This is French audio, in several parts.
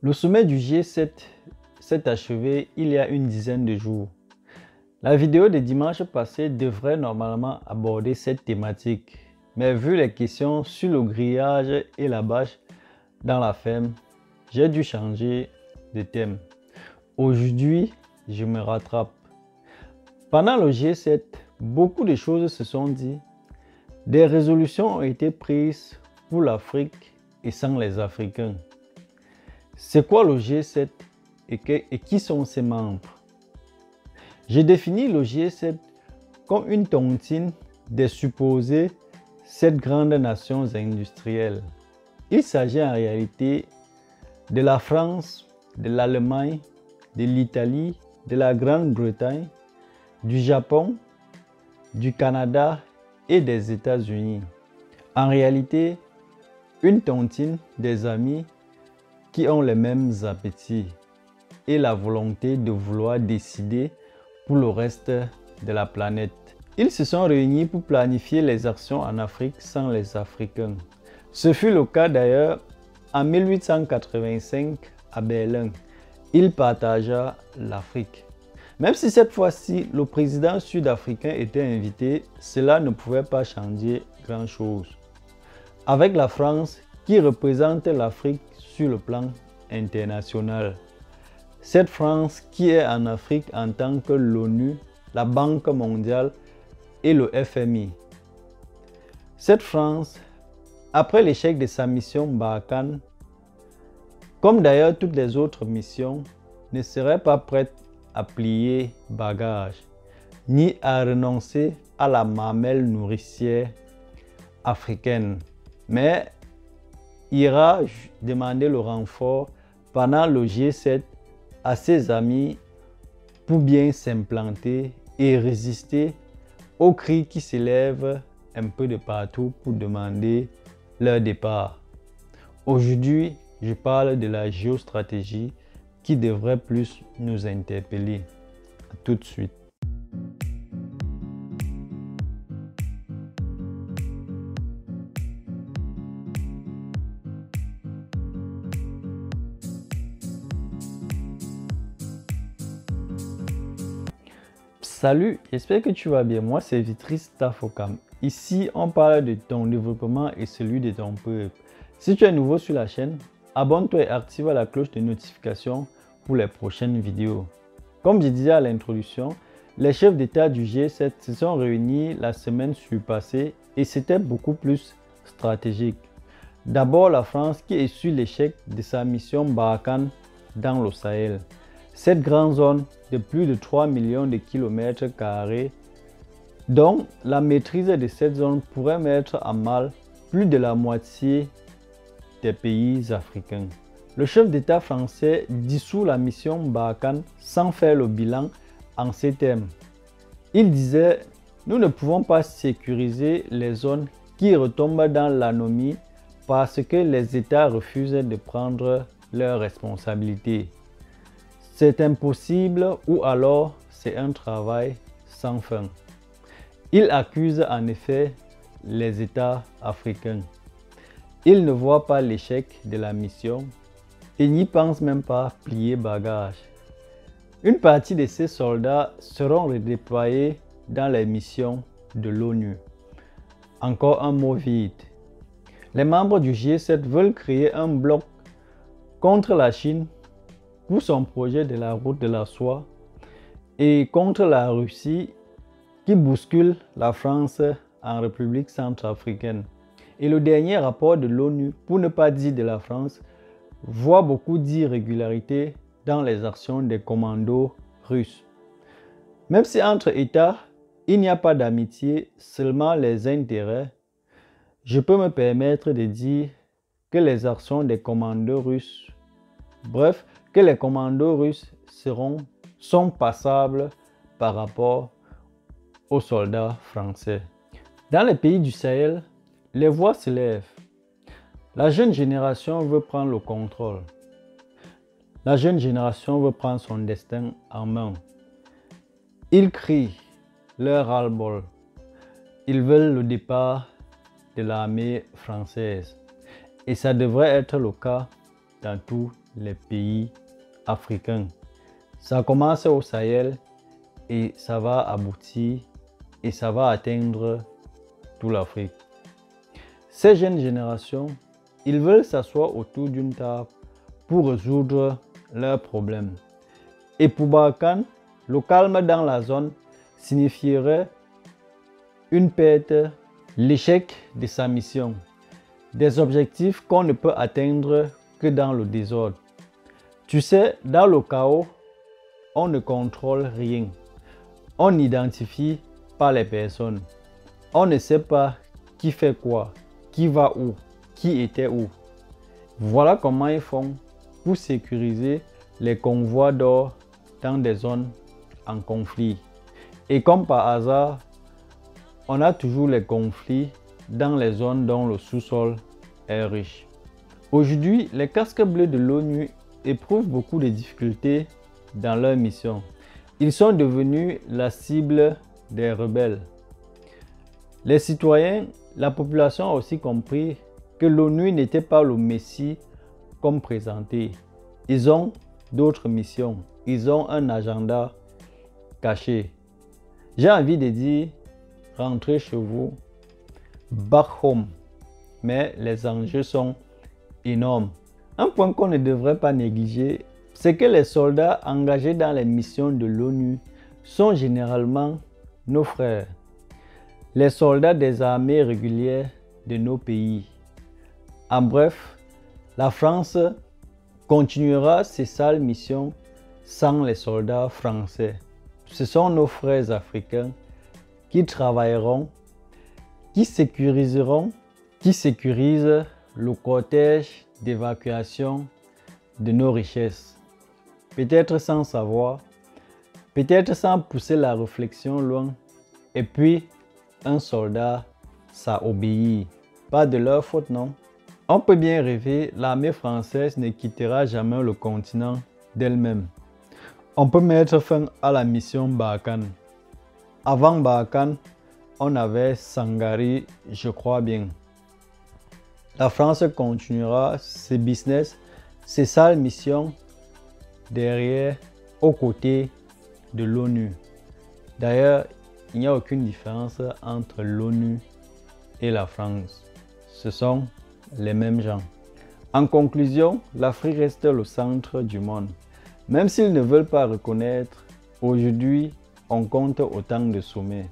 Le sommet du G7 s'est achevé il y a une dizaine de jours. La vidéo de dimanche passé devrait normalement aborder cette thématique, mais vu les questions sur le grillage et la bâche dans la ferme, j'ai dû changer de thème. Aujourd'hui, je me rattrape. Pendant le G7, beaucoup de choses se sont dites. Des résolutions ont été prises pour l'Afrique et sans les Africains. C'est quoi le G7 et qui sont ses membres? J'ai défini le G7 comme une tontine des supposées 7 grandes nations industrielles. Il s'agit en réalité de la France, de l'Allemagne, de l'Italie, de la Grande-Bretagne, du Japon, du Canada et des États-Unis. En réalité, une tontine des amis qui ont les mêmes appétits et la volonté de vouloir décider pour le reste de la planète. Ils se sont réunis pour planifier les actions en Afrique sans les Africains. Ce fut le cas d'ailleurs en 1885 à Berlin. Il partagea l'Afrique. Même si cette fois-ci le président sud-africain était invité, cela ne pouvait pas changer grand-chose. Avec la France qui représente l'Afrique sur le plan international. Cette France qui est en Afrique en tant que l'ONU, la Banque mondiale et le FMI. Cette France, après l'échec de sa mission Barkhane, comme d'ailleurs toutes les autres missions, ne serait pas prête à plier bagage, ni à renoncer à la mamelle nourricière africaine, mais ira demander le renfort pendant le G7 à ses amis pour bien s'implanter et résister aux cris qui s'élèvent un peu de partout pour demander leur départ. Aujourd'hui, je parle de la géostratégie qui devrait plus nous interpeller. À tout de suite. Salut, j'espère que tu vas bien. Moi, c'est Vitris Tafokam. Ici, on parle de ton développement et celui de ton peuple. Si tu es nouveau sur la chaîne, abonne-toi et active la cloche de notification pour les prochaines vidéos. Comme je disais à l'introduction, les chefs d'État du G7 se sont réunis la semaine surpassée et c'était beaucoup plus stratégique. D'abord, la France qui est sur l'échec de sa mission Barkhane dans le Sahel. Cette grande zone de plus de 3 millions de kilomètres carrés, dont la maîtrise de cette zone pourrait mettre à mal plus de la moitié des pays africains. Le chef d'État français dissout la mission Barkhane sans faire le bilan en ces termes. Il disait « Nous ne pouvons pas sécuriser les zones qui retombent dans l'anomie parce que les États refusent de prendre leurs responsabilités. C'est impossible ou alors c'est un travail sans fin. » Il accuse en effet les États africains. Il ne voit pas l'échec de la mission et n'y pense même pas plier bagage. Une partie de ces soldats seront redéployés dans les missions de l'ONU. Encore un mot vide. Les membres du G7 veulent créer un bloc contre la Chine pour son projet de la route de la soie et contre la Russie qui bouscule la France en République centrafricaine. Et le dernier rapport de l'ONU, pour ne pas dire de la France, voit beaucoup d'irrégularités dans les actions des commandos russes. Même si entre États, il n'y a pas d'amitié, seulement les intérêts, je peux me permettre de dire que les actions des commandos russes, bref, que les commandos russes sont passables par rapport aux soldats français. Dans les pays du Sahel, les voix se lèvent. La jeune génération veut prendre le contrôle. La jeune génération veut prendre son destin en main. Ils crient leur ras-le-bol. Ils veulent le départ de l'armée française. Et ça devrait être le cas dans tous les pays africains. Ça commence au Sahel et ça va aboutir et ça va atteindre toute l'Afrique. Ces jeunes générations, ils veulent s'asseoir autour d'une table pour résoudre leurs problèmes. Et pour Barkhane, le calme dans la zone signifierait une perte, l'échec de sa mission, des objectifs qu'on ne peut atteindre que dans le désordre. Tu sais, dans le chaos, on ne contrôle rien. On n'identifie pas les personnes. On ne sait pas qui fait quoi, qui va où, qui était où. Voilà comment ils font pour sécuriser les convois d'or dans des zones en conflit. Et comme par hasard, on a toujours les conflits dans les zones dont le sous-sol est riche. Aujourd'hui, les casques bleus de l'ONU éprouvent beaucoup de difficultés dans leur mission. Ils sont devenus la cible des rebelles. Les citoyens, la population a aussi compris que l'ONU n'était pas le Messie comme présenté. Ils ont d'autres missions. Ils ont un agenda caché. J'ai envie de dire, rentrez chez vous, back home. Mais les enjeux sont énormes. Un point qu'on ne devrait pas négliger, c'est que les soldats engagés dans les missions de l'ONU sont généralement nos frères, les soldats des armées régulières de nos pays. En bref, la France continuera ses sales missions sans les soldats français. Ce sont nos frères africains qui travailleront, qui sécurisent le cortège d'évacuation de nos richesses. Peut-être sans savoir, peut-être sans pousser la réflexion loin. Et puis, un soldat, ça obéit. Pas de leur faute, non? On peut bien rêver, l'armée française ne quittera jamais le continent d'elle-même. On peut mettre fin à la mission Barkhane. Avant Barkhane, on avait Sangaré, je crois bien. La France continuera ses business, ses sales missions derrière, aux côtés de l'ONU. D'ailleurs, il n'y a aucune différence entre l'ONU et la France. Ce sont les mêmes gens. En conclusion, l'Afrique reste le centre du monde. Même s'ils ne veulent pas reconnaître, aujourd'hui, on compte autant de sommets.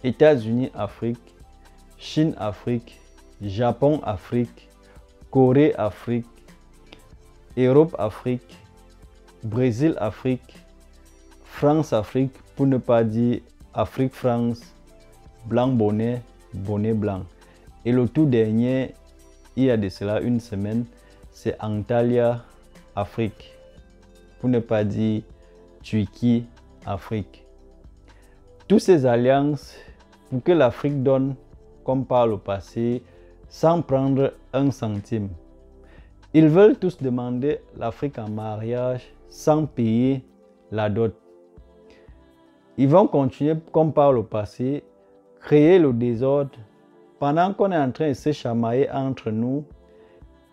États-Unis, Afrique, Chine, Afrique, Japon, Afrique, Corée, Afrique, Europe, Afrique, Brésil, Afrique, France, Afrique, pour ne pas dire Afrique, France, blanc, bonnet, bonnet, blanc. Et le tout dernier, il y a de cela une semaine, c'est Antalya, Afrique, pour ne pas dire Turquie, Afrique. Toutes ces alliances pour que l'Afrique donne, comme par le passé, sans prendre un centime. Ils veulent tous demander l'Afrique en mariage sans payer la dot. Ils vont continuer comme par le passé, créer le désordre. Pendant qu'on est en train de se chamailler entre nous,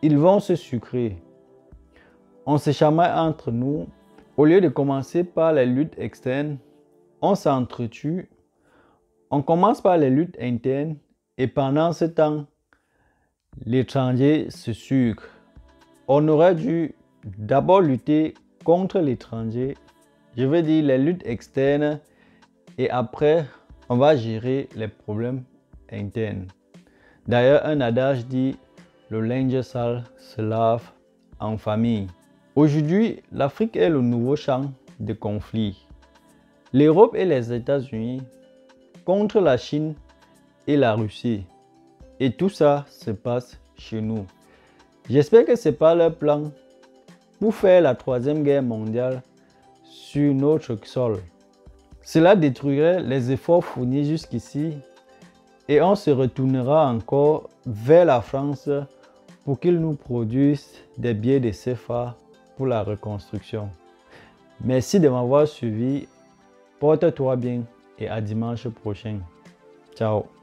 ils vont se sucrer. On se chamaille entre nous. Au lieu de commencer par les luttes externes, on s'entretue. On commence par les luttes internes et pendant ce temps, l'étranger se sucre. On aurait dû d'abord lutter contre l'étranger, je veux dire les luttes externes, et après, on va gérer les problèmes internes. D'ailleurs, un adage dit « le linge sale se lave en famille ». Aujourd'hui, l'Afrique est le nouveau champ de conflit. L'Europe et les États-Unis contre la Chine et la Russie. Et tout ça se passe chez nous. J'espère que ce n'est pas leur plan pour faire la troisième guerre mondiale sur notre sol. Cela détruirait les efforts fournis jusqu'ici et on se retournera encore vers la France pour qu'ils nous produisent des billets de CFA pour la reconstruction. Merci de m'avoir suivi. Porte-toi bien et à dimanche prochain. Ciao.